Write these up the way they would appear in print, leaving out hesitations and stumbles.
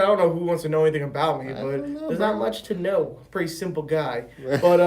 I don't know who wants to know anything about me, but there's not much to know. Pretty simple guy. But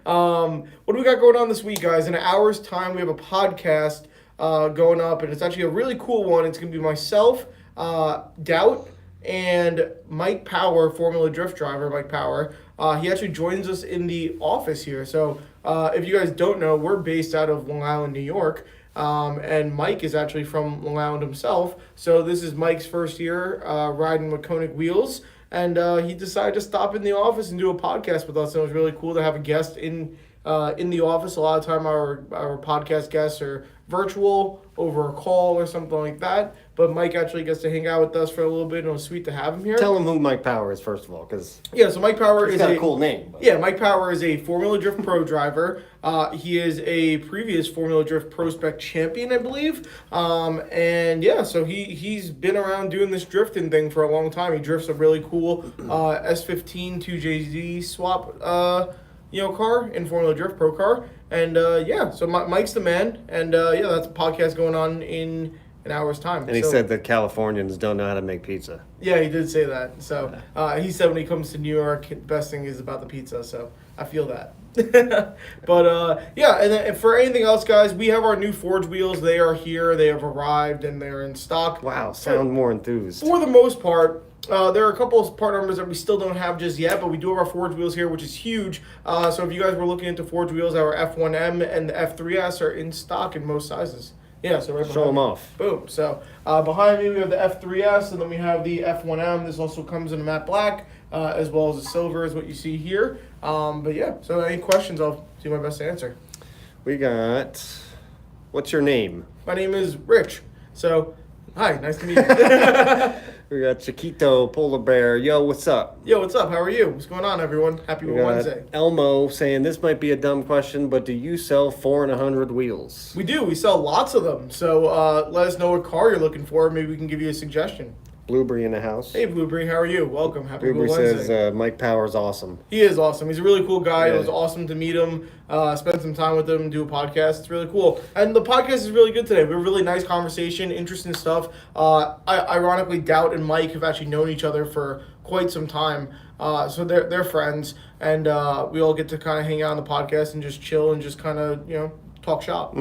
what do we got going on this week, guys? In an hour's time, we have a podcast going up, and it's actually a really cool one. It's going to be myself, Doubt, and Mike Power, Formula Drift driver Mike Power. He actually joins us in the office here. So if you guys don't know, we're based out of Long Island, New York. And Mike is actually from Long Island himself. So this is Mike's first year riding with KONIG Wheels. And he decided to stop in the office and do a podcast with us. And it was really cool to have a guest in the office. A lot of time our podcast guests are virtual over a call or something like that. But Mike actually gets to hang out with us for a little bit, and it was sweet to have him here. Tell him who Mike Power is, first of all, because so Mike Power is got a cool name. But. Yeah, Mike Power is a Formula Drift Pro driver. He is a previous Formula Drift Pro Spec champion, I believe. So he's been around doing this drifting thing for a long time. He drifts a really cool S15 2JZ swap car in Formula Drift Pro car. And so Mike's the man. And that's a podcast going on in an hour's time. And he said that Californians don't know how to make pizza. Yeah, he did say that. So he said when he comes to New York, the best thing is about the pizza. So I feel that. But and then for anything else, guys, we have our new Forge wheels. They are here. They have arrived and they're in stock. Wow, sound more enthused. For the most part. There are a couple of part numbers that we still don't have just yet, but we do have our Forge wheels here, which is huge. So if you guys were looking into Forge wheels, our F1M and the F3S are in stock in most sizes. Yeah, so right behind Show them me. off. Boom. So behind me we have the F3S, and then we have the F1M. This also comes in a matte black, as well as a silver is what you see here. So any questions, I'll do my best to answer. We got, what's your name? My name is Rich. So, hi, nice to meet you. We got Chiquito, Polar Bear. Yo, what's up? Yo, what's up? How are you? What's going on, everyone? Happy Wednesday. Elmo saying, this might be a dumb question, but do you sell 4 and 100 wheels? We do. We sell lots of them. So let us know what car you're looking for. Maybe we can give you a suggestion. Blueberry in the house. Hey, Blueberry. How are you? Welcome. Happy Blueberry Wednesday. says Mike Power's awesome. He is awesome. He's a really cool guy. Yeah. It was awesome to meet him, spend some time with him, do a podcast. It's really cool. And the podcast is really good today. We have a really nice conversation, interesting stuff. Ironically, Doubt and Mike have actually known each other for quite some time. So they're friends. And we all get to kind of hang out on the podcast and just chill and just kind of, talk shop.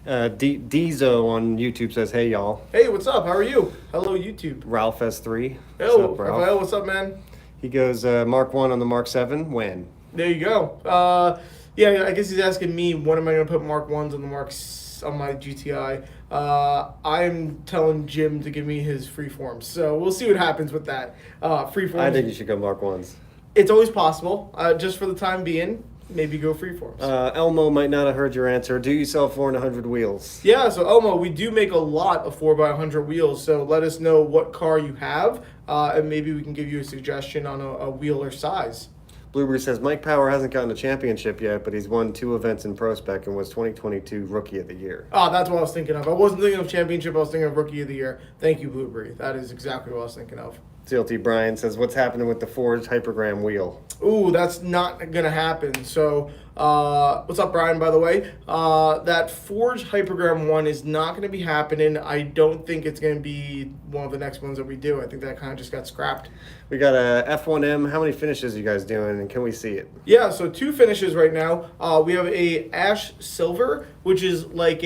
Dizo on YouTube says, hey, y'all. Hey, what's up? How are you? Hello, YouTube. Ralph S3. Yo, what's up, Ralph? Raphael, what's up, man? He goes, Mark 1 on the Mark 7, when? There you go. I guess he's asking me, when am I going to put Mark 1s on the Marks on my GTI? I'm telling Jim to give me his freeforms. So we'll see what happens with that. Freeforms. I think you should go Mark 1s. It's always possible. Just for the time being, maybe go freeforms. Elmo might not have heard your answer. Do you sell 4 and 100 wheels? Yeah, so Elmo, we do make a lot of 4x100 wheels, so let us know what car you have, and maybe we can give you a suggestion on a wheel or size. Blueberry says, Mike Power hasn't gotten a championship yet, but he's won 2 events in Pro Spec and was 2022 Rookie of the Year. That's what I was thinking of. I wasn't thinking of championship, I was thinking of Rookie of the Year. Thank you, Blueberry. That is exactly what I was thinking of. CLT Brian says, what's happening with the Forged Hypergram wheel? Ooh, that's not going to happen. So, what's up, Brian, by the way? That Forged Hypergram one is not going to be happening. I don't think it's going to be one of the next ones that we do. I think that kind of just got scrapped. We got a F1M. How many finishes are you guys doing, and can we see it? Yeah, so 2 finishes right now. We have a ash silver, which is like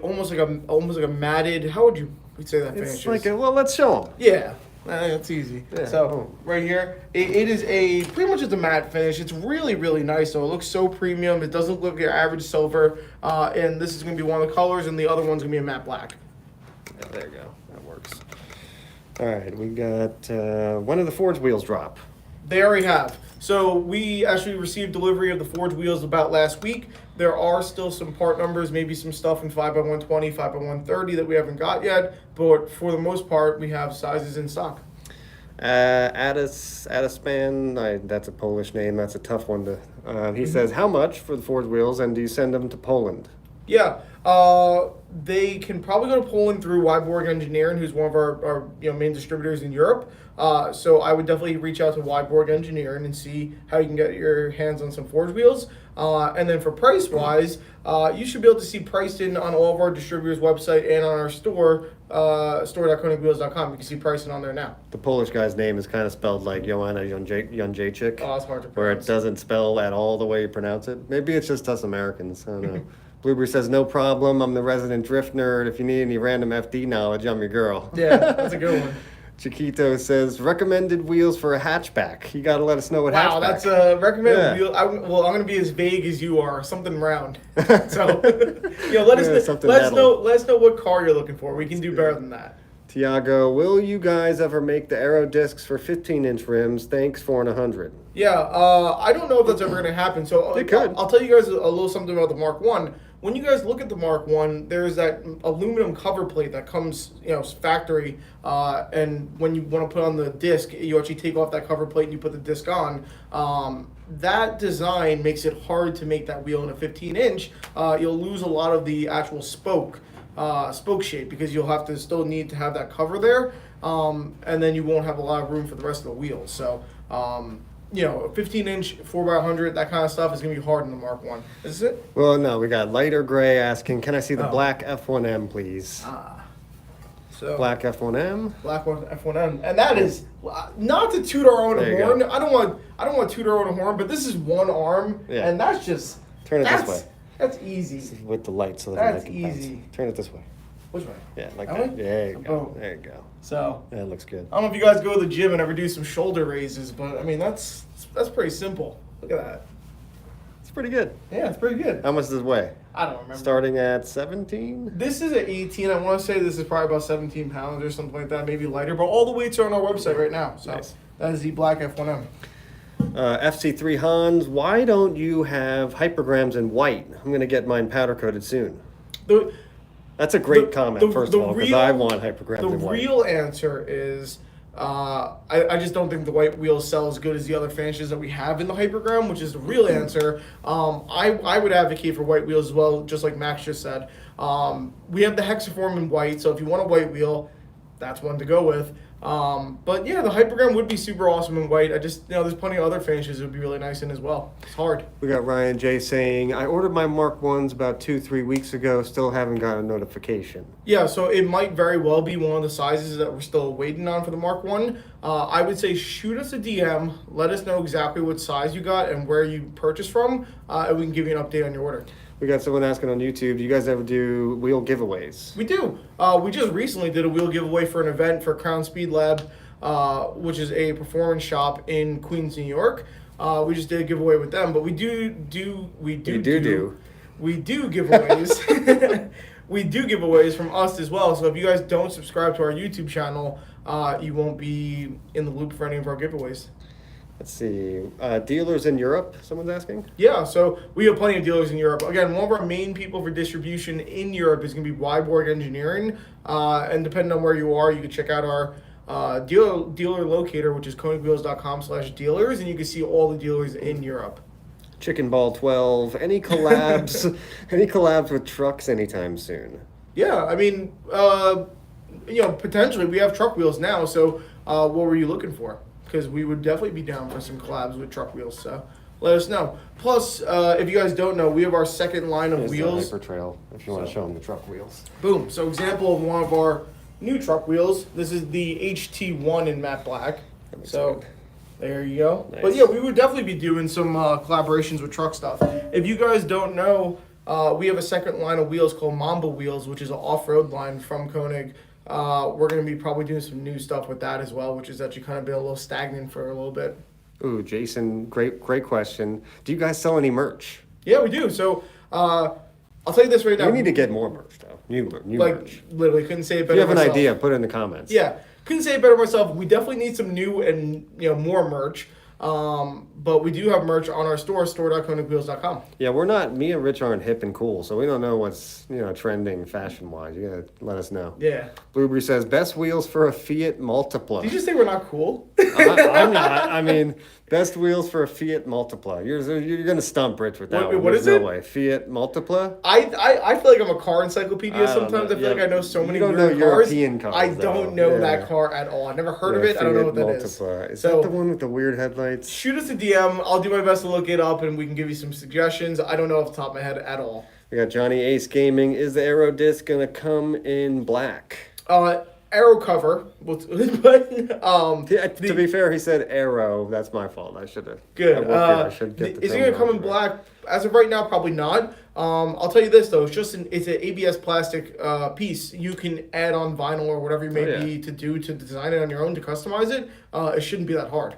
almost like a matted. How would you say that finish? It's like let's show them. Yeah. That's easy. Yeah. So right here, it is pretty much just a matte finish. It's really, really nice. So it looks so premium. It doesn't look like your average silver. And this is going to be one of the colors, and the other one's going to be a matte black. Yeah, there you go. That works. All right, we got when did the Forge wheels drop? They already have. So we actually received delivery of the Forge wheels about last week. There are still some part numbers, maybe some stuff in 5x120, 5x130 that we haven't got yet. But for the most part, we have sizes in stock. Adispan, that's a Polish name. That's a tough one to. He says, how much for the Forge wheels, and do you send them to Poland? Yeah, they can probably go to Poland through Wyborg Engineering, who's one of our main distributors in Europe. So I would definitely reach out to Wyborg Engineering and see how you can get your hands on some forged wheels. And then for price wise, you should be able to see pricing on all of our distributors' website and on our store, store.konigwheels.com. You can see pricing on there now. The Polish guy's name is kind of spelled like Joanna Jędrzejczyk, Oh, it's hard to pronounce. where it doesn't spell at all the way you pronounce it. Maybe it's just us Americans. I don't know. Blueberry says, no problem. I'm the resident drift nerd. If you need any random FD knowledge, I'm your girl. Yeah, that's a good one. Chiquito says, recommended wheels for a hatchback. You got to let us know what hatchback. Wow, that's a recommended Yeah. wheel. I'm going to be as vague as you are. Something round. So, let us know what car you're looking for. We can do better than that. Tiago, will you guys ever make the Aero discs for 15-inch rims? Thanks, 4 and 100. Yeah, I don't know if that's ever going to happen. So It could. I'll tell you guys a little something about the Mark 1. When you guys look at the Mark 1, there's that aluminum cover plate that comes, factory, and when you want to put on the disc, you actually take off that cover plate and you put the disc on. That design makes it hard to make that wheel in a 15-inch. You'll lose a lot of the actual spoke shape because you'll have to still need to have that cover there, and then you won't have a lot of room for the rest of the wheel. So, a 15-inch 4x100, that kind of stuff is going to be hard in the Mark 1. Is it? Well, no, we got lighter gray asking, can I see the black F1M, please? So Black F1M. Black one F1M, and that is not to toot our own There you horn. go. I don't want to toot our own horn, but this is one arm, Yeah. and that's just Turn it this way. That's easy. With the light so that That's I can bounce. easy. Turn it this way. Which way? Yeah, like That that. way? There you go. Boom. There you go. So That looks good. I don't know if you guys go to the gym and ever do some shoulder raises, but I mean that's pretty simple. Look at that. It's pretty good. Yeah, it's pretty good. How much does it weigh? I don't remember. Starting at 17? This is at 18. I want to say this is probably about 17 pounds or something like that, maybe lighter. But all the weights are on our website right now. So Nice. that is the Black F1M. FC3 Hans, why don't you have hypergrams in white? I'm going to get mine powder coated soon. That's a great comment, first of all, because I want hypergrams in white. The real answer is I just don't think the white wheels sell as good as the other finishes that we have in the hypergram, which is the real answer. I would advocate for white wheels as well, just like Max just said. We have the hexaform in white, so if you want a white wheel, that's one to go with. But yeah, the hypergram would be super awesome in white. I just, there's plenty of other finishes that would be really nice in as well. It's hard. We got Ryan J saying, I ordered my Mark 1s about 2-3 weeks ago, still haven't got a notification. Yeah, so it might very well be one of the sizes that we're still waiting on for the Mark 1. I would say shoot us a DM, let us know exactly what size you got and where you purchased from, and we can give you an update on your order. We got someone asking on YouTube, do you guys ever do wheel giveaways? We do. We just recently did a wheel giveaway for an event for Crown Speed Lab, which is a performance shop in Queens, New York. We just did a giveaway with them, but we do giveaways. We do giveaways from us as well. So if you guys don't subscribe to our YouTube channel, you won't be in the loop for any of our giveaways. Let's see. Dealers in Europe, someone's asking? Yeah, so we have plenty of dealers in Europe. Again, one of our main people for distribution in Europe is going to be Wyborg Engineering. And depending on where you are, you can check out our dealer locator, which is konigwheels.com/dealers, and you can see all the dealers in Europe. Chicken Ball 12, any collabs any collabs with trucks anytime soon? Yeah, I mean, potentially we have truck wheels now, so what were you looking for? Because we would definitely be down for some collabs with truck wheels, so let us know. Plus, if you guys don't know, we have our second line of Here's wheels. the Hyper Trail, if you want to show them the truck wheels. Boom. So example of one of our new truck wheels. This is the HT1 in matte black. So there you go. Nice. But yeah, we would definitely be doing some collaborations with truck stuff. If you guys don't know, we have a second line of wheels called Mamba Wheels, which is an off-road line from Konig. We're going to be probably doing some new stuff with that as well, which has actually kind of been a little stagnant for a little bit. Ooh, Jason, great question. Do you guys sell any merch? Yeah, we do. So I'll tell you this right now. We need to get more merch, though. New merch. Literally, couldn't say it better If you have an myself. idea, put it in the comments. Yeah, couldn't say it better myself. We definitely need some new and more merch. But we do have merch on our store.konigwheels.com. Yeah, me and Rich aren't hip and cool, so we don't know what's, trending fashion-wise. You gotta let us know. Yeah. Blueberry says, best wheels for a Fiat Multipla. Did you just say we're not cool? I'm not. I mean, best wheels for a Fiat Multipla. You're going to stump Rich with that one. What is There's it? No way. Fiat Multipla? I feel like I'm a car encyclopedia sometimes. I feel like I know so many weird cars. European cars. I don't know that car at all. I've never heard of it. I don't know what that Multipla. Is that the one with the weird headlights? Shoot us a DM. I'll do my best to look it up and we can give you some suggestions. I don't know off the top of my head at all. We got Johnny Ace Gaming. Is the Aero disc going to come in black? Aero cover. To be fair, he said Aero. That's my fault. I should have. Good. Is it going to come in black? As of right now, probably not. I'll tell you this though. It's an ABS plastic piece. You can add on vinyl or whatever you may be to design it on your own to customize it. It shouldn't be that hard.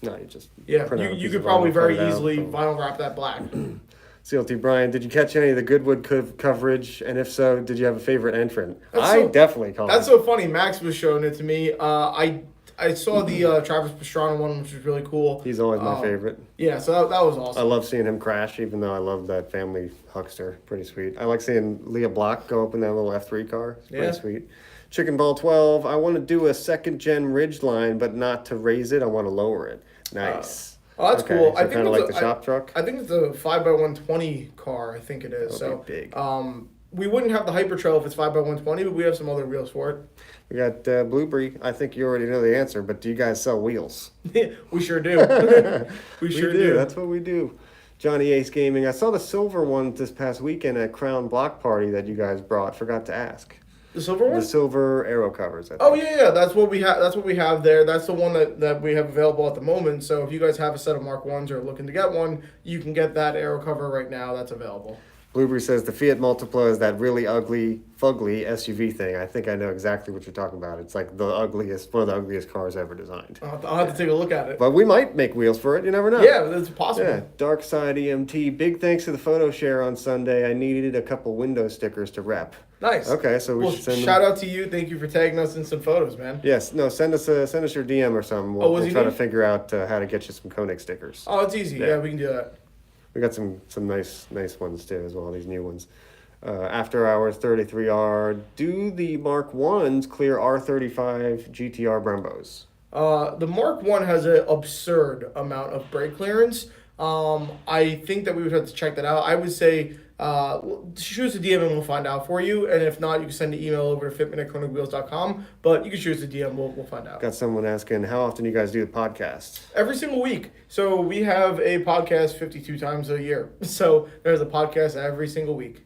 No, you just you could probably very easily vinyl wrap that black. CLT Brian, did you catch any of the Goodwood coverage? And if so, did you have a favorite entrant? Definitely called. That's so funny. Max was showing it to me. I saw the Travis Pastrana one, which was really cool. He's always my favorite. Yeah, so that was awesome. I love seeing him crash, even though I love that family huckster. Pretty sweet. I like seeing Leah Block go up in that little F3 car. It's pretty sweet. Chicken Ball 12, I want to do a second-gen Ridgeline, but not to raise it. I want to lower it. Nice. That's cool. So I think kind of like the shop truck? I think it's a 5x120 car, I think it is. That'll be big. We wouldn't have the Hyper Trail if it's 5x120, but we have some other wheels for it. We got Blueberry. I think you already know the answer, but do you guys sell wheels? We sure do. we sure do. That's what we do. Johnny Ace Gaming. I saw the silver one this past weekend at Crown Block Party that you guys brought. Forgot to ask. The silver one? The silver Aero covers. I think. Oh yeah. That's what we have. That's what we have there. That's the one that we have available at the moment. So if you guys have a set of Mark 1s or are looking to get one, you can get that Aero cover right now. That's available. Blueberry says the Fiat Multipla is that really ugly, fugly SUV thing. I think I know exactly what you're talking about. It's like one of the ugliest cars ever designed. I'll have to take a look at it. But we might make wheels for it. You never know. Yeah, it's possible. Yeah. Dark Side EMT. Big thanks to the photo share on Sunday. I needed a couple window stickers to rep. Nice. Okay, so we should send them. Shout out to you. Thank you for tagging us in some photos, man. Yes. No, send us your DM or something. We'll try to figure out how to get you some Koenig stickers. Oh, it's easy. Yeah, we can do that. We got some nice ones too as well. These new ones. After Hours 33R. Do the Mark 1s clear R35 GTR Brembos? The Mark 1 has an absurd amount of brake clearance. I think that we would have to check that out. I would say shoot us a DM and we'll find out for you. And if not, you can send an email over to fitment@konigwheels.com. But you can shoot us a DM. We'll find out. Got someone asking, how often you guys do the podcast? Every single week. So we have a podcast 52 times a year. So there's a podcast every single week.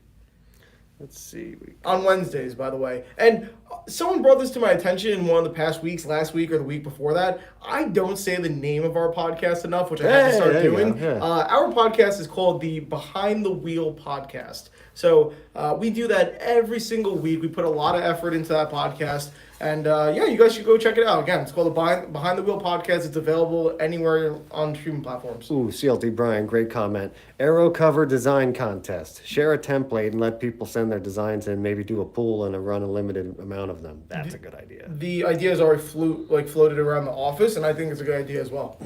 Let's see. On Wednesdays, by the way. And someone brought this to my attention in one of the past weeks, last week or the week before that. I don't say the name of our podcast enough, which I have to start doing. Yeah. Our podcast is called the Behind the Wheel Podcast. So we do that every single week. We put a lot of effort into that podcast. And you guys should go check it out. Again, it's called the Behind the Wheel Podcast. It's available anywhere on streaming platforms. Ooh, CLT Brian, great comment. Aero cover design contest. Share a template and let people send their designs in. Maybe do a pool and run a limited amount of them. That's a good idea. The idea is already floated around the office, and I think it's a good idea as well.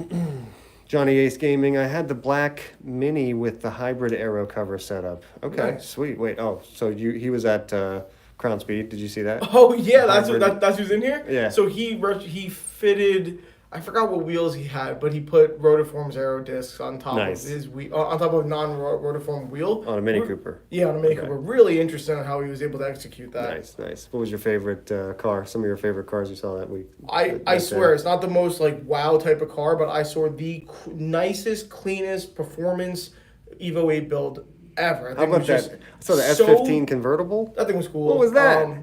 Johnny Ace Gaming. I had the black Mini with the hybrid Aero cover setup. Okay, nice. Sweet. Wait, so he was at Crown Speed. Did you see that? Oh yeah, that's who's in here. Yeah. So he fitted. I forgot what wheels he had, but he put Rotiform's Aero discs on top of his wheel, on top of a non-Rotiform wheel. On a Mini Cooper. Yeah, on a Mini Cooper. Really interesting on how he was able to execute that. Nice. What was your favorite car? Some of your favorite cars you saw that week? I swear, it's not the most wow type of car, but I saw the nicest, cleanest performance Evo 8 build ever. How about that? So the S15 convertible? That thing was cool. What was that?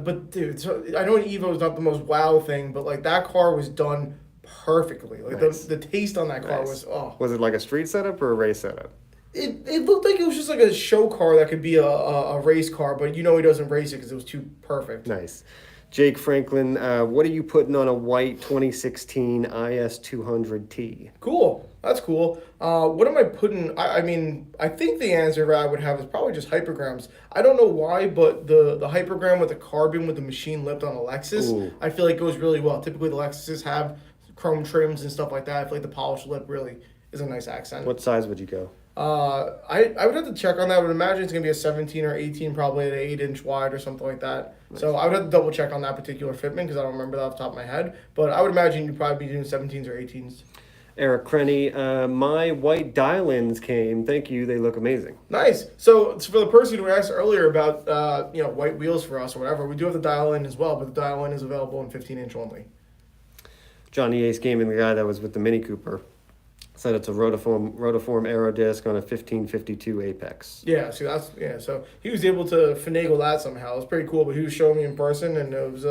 But dude, so I know an Evo is not the most wow thing, but that car was done perfectly. The taste on that car was Was it like a street setup or a race setup? It looked like it was just like a show car that could be a race car, but he doesn't race it because it was too perfect. Nice. Jake Franklin, what are you putting on a white 2016 IS200T? Cool. That's cool. What am I putting? I think the answer I would have is probably just hypergrams. I don't know why, but the hypergram with the carbon with the machine lipped on a Lexus, I feel like goes really well. Typically, the Lexuses have chrome trims and stuff like that. I feel like the polished lip really is a nice accent. What size would you go? I would have to check on that. I would imagine it's going to be a 17 or 18, probably at an 8-inch wide or something like that. Nice. So I would have to double check on that particular fitment because I don't remember that off the top of my head. But I would imagine you'd probably be doing 17s or 18s. Eric Crenny, my white dial-ins came. Thank you. They look amazing. Nice. So for the person who asked earlier about white wheels for us or whatever, we do have the dial-in as well, but the dial-in is available in 15-inch only. Johnny Ace Gaming, the guy that was with the Mini Cooper, said it's a rotiform Aero disc on a 1552 Apex. Yeah, so he was able to finagle that somehow. It was pretty cool, but he was showing me in person, and it was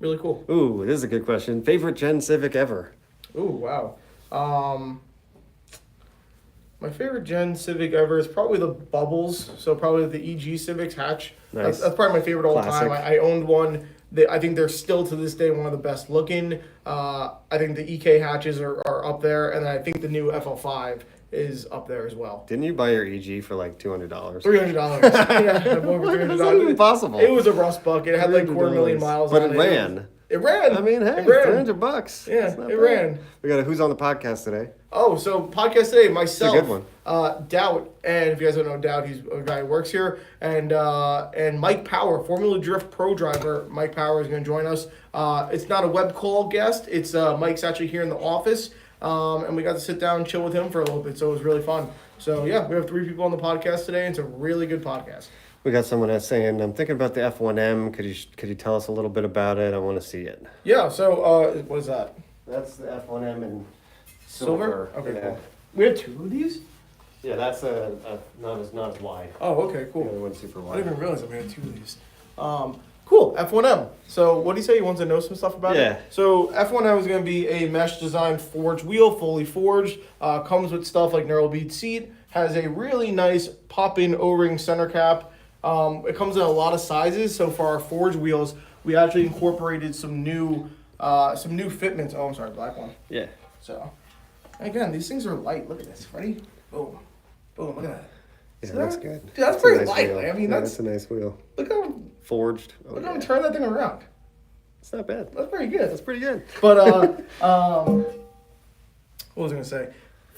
really cool. Ooh, this is a good question. Favorite Gen Civic ever? Ooh, wow. My favorite Gen Civic ever is probably the Bubbles, so probably the EG Civics hatch. Nice. That's probably my favorite all Classic. time. I owned one. I think they're still to this day one of the best looking. I think the EK hatches are up there, and I think the new FL5 is up there as well. Didn't you buy your EG for like $200? $300. Yeah, over $300. That's not even possible. It was a rust bucket. It had like 250,000 miles but on it. It Ran. It ran. I mean, hey, it ran. $300. Yeah, it ran. We got who's on the podcast today? Oh, so podcast today, myself, it's a good one. Doubt, and if you guys don't know Doubt, he's a guy who works here, and Mike Power, Formula Drift Pro driver. Mike Power is going to join us. It's not a web call guest. It's Mike's actually here in the office, and we got to sit down and chill with him for a little bit, so it was really fun. So yeah, we have 3 people on the podcast today, and it's a really good podcast. We got someone that's saying, I'm thinking about the F1M. Could you tell us a little bit about it? I want to see it. Yeah, so what is that? That's the F1M in Silver? Okay, yeah. cool. We have 2 of these? Yeah, that's not as wide. Oh, okay, cool. The other one's super I wide. didn't even realize that we had 2 of these. Cool, F1M. So what do you say? You want to know some stuff about Yeah. it? So F1M is going to be a mesh designed forged wheel, fully forged. Comes with stuff like knurled bead seat. Has a really nice pop-in O-ring center cap. It comes in a lot of sizes. So for our forged wheels, we actually incorporated some new fitments. Oh, I'm sorry, black one. Yeah. So again, these things are light. Look at this. Ready? Boom. Boom. Look at that. Yeah, that's good. Dude, that's a pretty nice light. wheel. I mean, that's a nice wheel. Look how Forged. Oh, look how I'm turning that thing around. It's not bad. That's pretty good. That's pretty good. But what was I gonna say?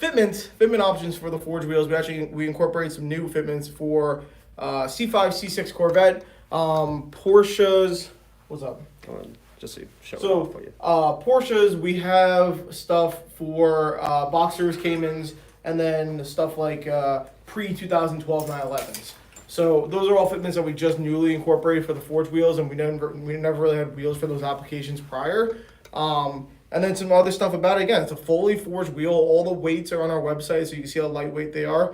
Fitment options for the forged wheels. We incorporate some new fitments for C5, C6 Corvette, Porsches. What's up? Just to show it So off for you. Porsches, we have stuff for Boxers, Caymans, and then stuff like pre-2012 911s. So those are all fitments that we just newly incorporated for the forged wheels, and we never really had wheels for those applications prior. And then some other stuff about it. Again, it's a fully forged wheel. All the weights are on our website, so you can see how lightweight they are.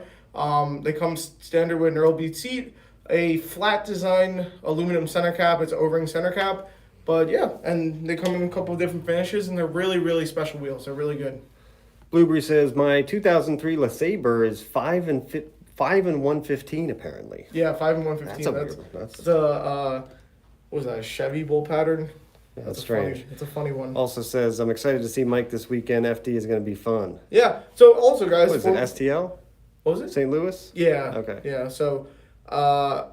They come standard with knurled bead seat, a flat design aluminum center cap. It's an O-ring center cap. But yeah, and they come in a couple of different finishes, and they're really, really special wheels. They're really good. Blueberry says, my 2003 LeSabre is 5 and 115 apparently. Yeah, 5 and 115. That's a what was that? A Chevy bull pattern. Yeah, that's strange. It's a funny one. Also says, I'm excited to see Mike this weekend. FD is going to be fun. Yeah. So also, guys, What is it? STL? What was it? St. Louis? Yeah. Okay. Yeah. So,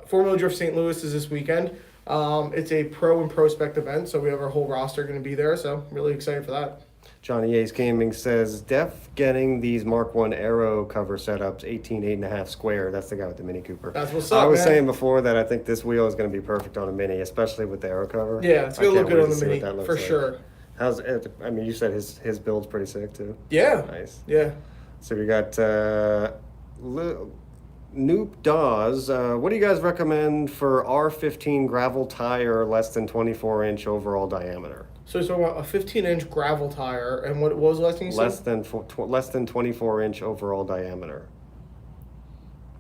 Formula Drift St. Louis is this weekend. It's a pro and prospect event, so we have our whole roster going to be there. So, really excited for that. Johnny Ace Gaming says, Def getting these Mark 1 Aero cover setups 8.5 square. That's the guy with the Mini Cooper. That's what's up, I was man. saying before that I think this wheel is going to be perfect on a Mini, especially with the Aero cover. Yeah, it's going to look good on the Mini, Mini for sure. How's it? I mean, you said his build's pretty sick too. Yeah. Nice. Yeah. So we got Noop Dawes. What do you guys recommend for R15 gravel tire less than 24-inch overall diameter? So you're talking about a 15-inch gravel tire, and what was the last thing you said? Less than 24-inch overall diameter.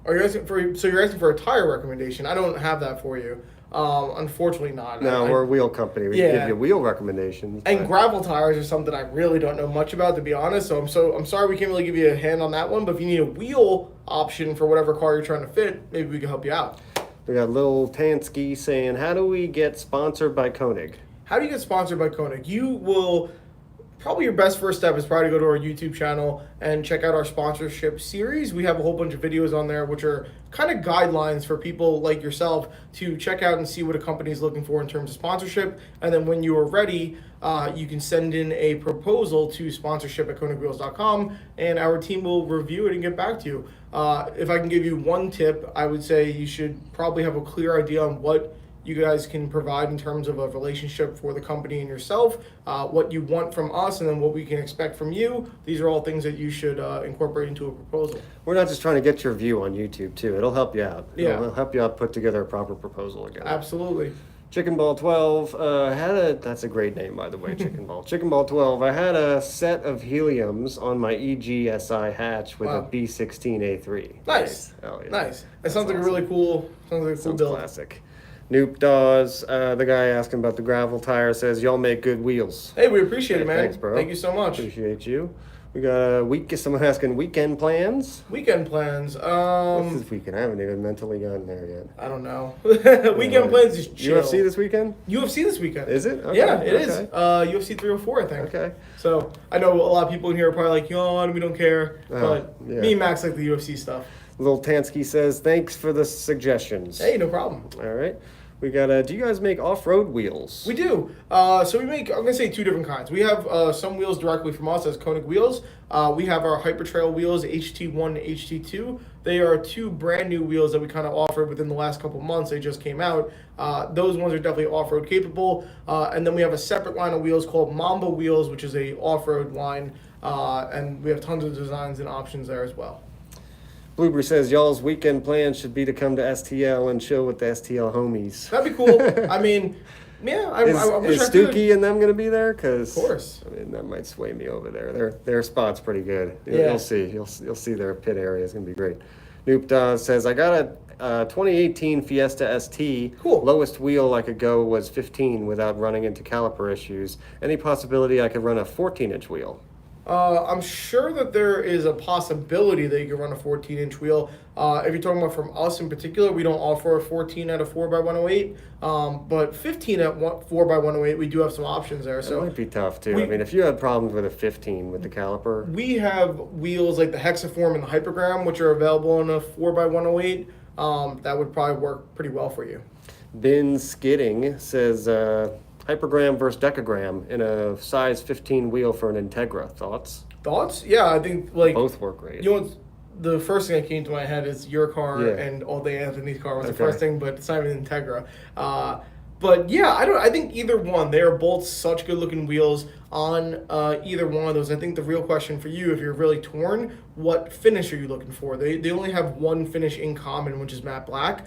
Are you asking for? So you're asking for a tire recommendation? I don't have that for you. Unfortunately, not. No, we're a wheel company. We can give you wheel recommendations. And gravel tires are something I really don't know much about, to be honest. So I'm sorry we can't really give you a hand on that one. But if you need a wheel option for whatever car you're trying to fit, maybe we can help you out. We got Lil Tansky saying, how do we get sponsored by Konig? How do you get sponsored by Konig? You will probably your best first step is probably to go to our YouTube channel and check out our sponsorship series. We have a whole bunch of videos on there which are kind of guidelines for people like yourself to check out and see what a company is looking for in terms of sponsorship. And then when you are ready, you can send in a proposal to sponsorship@konigwheels.com, and our team will review it and get back to you. If I can give you one tip, I would say you should probably have a clear idea on what you guys can provide in terms of a relationship for the company and yourself, what you want from us, and then what we can expect from you. These are all things that you should incorporate into a proposal. We're not just trying to get your view on YouTube, too. It'll help you out. Yeah. It'll help you out put together a proper proposal again. Absolutely. Chicken Ball 12 that's a great name, by the way, Chicken Ball. Chicken Ball 12, I had a set of heliums on my EGSI hatch with a B16A3. Nice. Oh, yeah. Nice. That sounds like a really cool, Sounds build. classic. Noop Dawes, the guy asking about the gravel tire, says, y'all make good wheels. Hey, we appreciate it, man. Thanks, bro. Thank you so much. Appreciate you. We got someone asking weekend plans. Weekend plans. What's this weekend? I haven't even mentally gotten there yet. I don't know. Weekend plans is chill. UFC this weekend? UFC this weekend. Is it? Okay. Yeah, it is. UFC 304, I think. Okay. So I know a lot of people in here are probably like, yawn, we don't care. But yeah. me and Max like the UFC stuff. Lil Tansky says, thanks for the suggestions. Hey, no problem. All right. We got, do you guys make off-road wheels? We do. So we make, I'm going to say two different kinds. We have some wheels directly from us as Konig Wheels. We have our Hyper Trail wheels, HT1 and HT2. They are two brand new wheels that we kind of offered within the last couple months. They just came out. Those ones are definitely off-road capable. And then we have a separate line of wheels called Mamba Wheels, which is a off-road line. And we have tons of designs and options there as well. Blueberry says, y'all's weekend plans should be to come to STL and chill with the STL homies. That'd be cool. I mean, yeah, I wish is I could. Stookie and them going to be there? Cause, of course. I mean, that might sway me over there. Their spot's pretty good. Yeah. You'll see. You'll see their pit area is going to be great. Noop says, I got a 2018 Fiesta ST. Cool. Lowest wheel I could go was 15 without running into caliper issues. Any possibility I could run a 14-inch wheel? I'm sure that there is a possibility that you can run a 14-inch wheel. If you're talking about from us in particular, we don't offer a 14 at a 4x108, but 15 at 4x108, we do have some options there. So it might be tough too. I mean, if you had problems with a 15 with the caliper, we have wheels like the Hexaform and the Hypergram, which are available on a 4x108. That would probably work pretty well for you. Ben Skidding says, Hypergram versus Decagram in a size 15 wheel for an Integra. Thoughts? Yeah, I think like both work great. You know, the first thing that came to my head is your car and All Day Anthony's car was the first thing, but it's not even Integra. But yeah, I think either one. They are both such good looking wheels on either one of those. I think the real question for you, if you're really torn, what finish are you looking for? They only have one finish in common, which is matte black.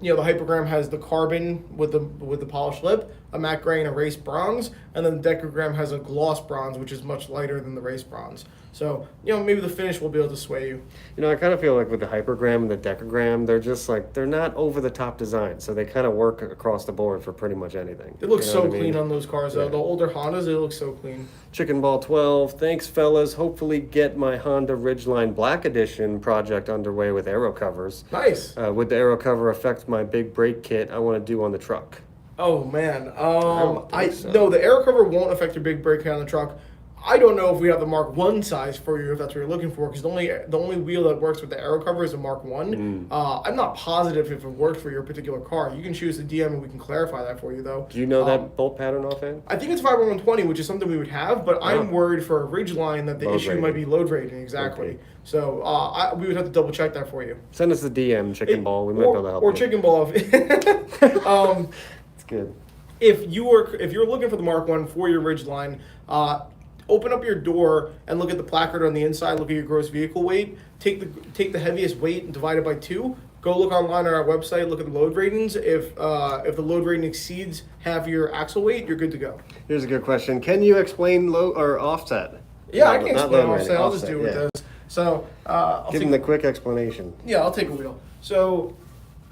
The Hypergram has the carbon with the polished lip, a matte gray and a race bronze, and then the Decagram has a gloss bronze, which is much lighter than the race bronze. So, maybe the finish will be able to sway you. I kind of feel like with the Hypergram and the Decagram, they're just like, they're not over-the-top design, so they kind of work across the board for pretty much anything. It looks so clean on those cars, though. The older Hondas, they look so clean. Chicken Ball 12, thanks, fellas. Hopefully get my Honda Ridgeline Black Edition project underway with Aero covers. Nice. Would the Aero cover affect my big brake kit I want to do on the truck? Oh, man. No, the Aero cover won't affect your big brake kit on the truck. I don't know if we have the Mark 1 size for you, if that's what you're looking for, because the only wheel that works with the Aero cover is a Mark 1. I'm not positive if it works for your particular car. You can choose the DM and we can clarify that for you, though. Do you know that bolt pattern offhand? I think it's 5R120, which is something we would have, but I'm worried for a Ridgeline that the issue might be load rating, exactly. Okay. So we would have to double check that for you. Send us the DM, Chicken Ball. We might be able to help you. Or Chicken Ball. It's good. If you're looking for the Mark 1 for your Ridgeline, open up your door and look at the placard on the inside. Look at your gross vehicle weight. Take the heaviest weight and divide it by 2. Go look online on our website. Look at the load ratings. If the load rating exceeds half your axle weight, you're good to go. Here's a good question. Can you explain load or offset? Yeah, I can explain offset. I'll just do it with this. So give them the quick explanation. Yeah, I'll take a wheel. So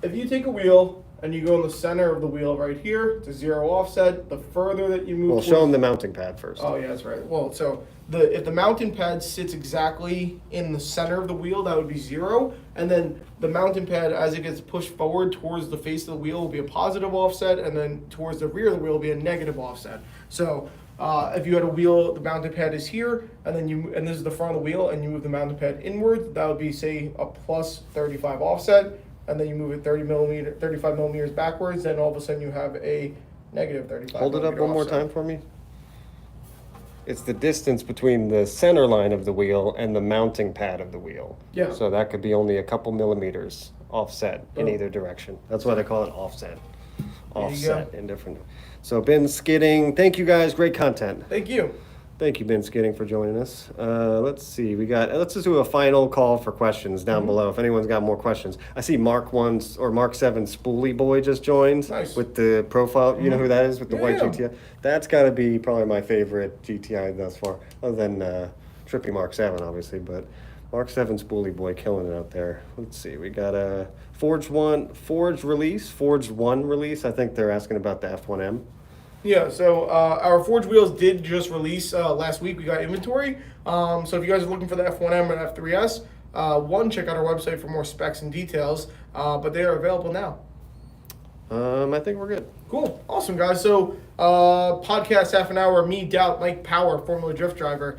if you take a wheel and you go in the center of the wheel right here, it's a 0 offset. The further that you move, well, show them the mounting pad first. Oh yeah, that's right. Well, so if the mounting pad sits exactly in the center of the wheel, that would be 0, and then the mounting pad, as it gets pushed forward towards the face of the wheel, will be a positive offset, and then towards the rear of the wheel will be a negative offset. So If you had a wheel, the mounting pad is here, and then and this is the front of the wheel, and you move the mounting pad inward. That would be, say, a plus 35 offset, and then you move it 35 millimeters backwards. Then all of a sudden you have a negative 35. Hold it up one more offset. time for me. It's the distance between the center line of the wheel and the mounting pad of the wheel. Yeah. So that could be only a couple millimeters offset in either direction. That's why they call it offset. Offset in different. So Ben Skidding, thank you guys. Great content. Thank you. Thank you, Ben Skidding, for joining us. Let's see. Let's just do a final call for questions down below. If anyone's got more questions, I see Mark 7 Spoolie Boy just joined. Nice. With the profile. You know who that is with the white Yeah. GTI. That's got to be probably my favorite GTI thus far, other than Trippy Mark 7, obviously. But Mark 7 Spoolie Boy killing it out there. Let's see. We got a Forged 1 release. I think they're asking about the F1M. Yeah, so our Forged Wheels did just release last week. We got inventory. So if you guys are looking for the F1M and F3S, check out our website for more specs and details. But they are available now. I think we're good. Cool. Awesome, guys. So podcast half an hour, me, Doubt, Mike Power, Formula Drift driver.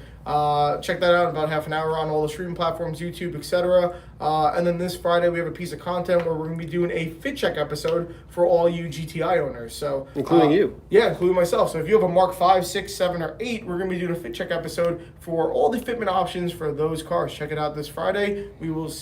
Check that out in about half an hour on all the streaming platforms, YouTube, etc. And then this Friday we have a piece of content where we're going to be doing a fit check episode for all you GTI owners. So including you. Yeah, including myself. So if you have a Mark 5, 6, 7, or 8, we're going to be doing a fit check episode for all the fitment options for those cars. Check it out this Friday. We will see